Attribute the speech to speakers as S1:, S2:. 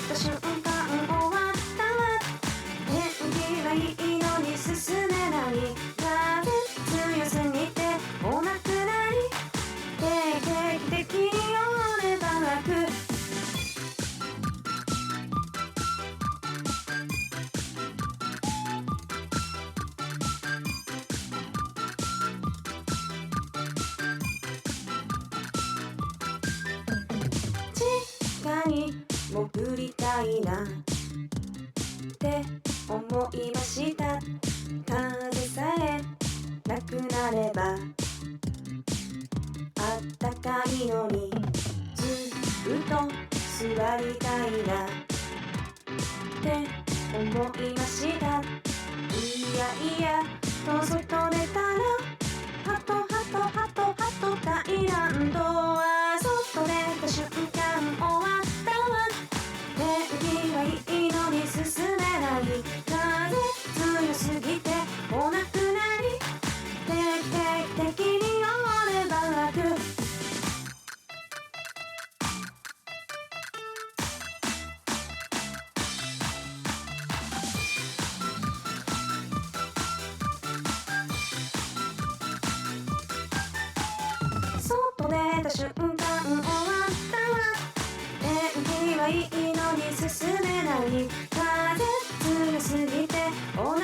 S1: た瞬間終わったわ。天気はいいのに進めない。風強すぎてお亡くなり。定期的にオールバック。地下に潜りたいなって思いました。風さえなくなればあったかいのに、ずっと座りたいなって思いました。いやいやと外出たらハトタイランドは外出た瞬間終わったわ。天気はいいのに進めない。風強すぎてお亡くなり。定期的にオールバック。外出た瞬間終わったわ。天気はいいのに進めない。風強すぎてお腹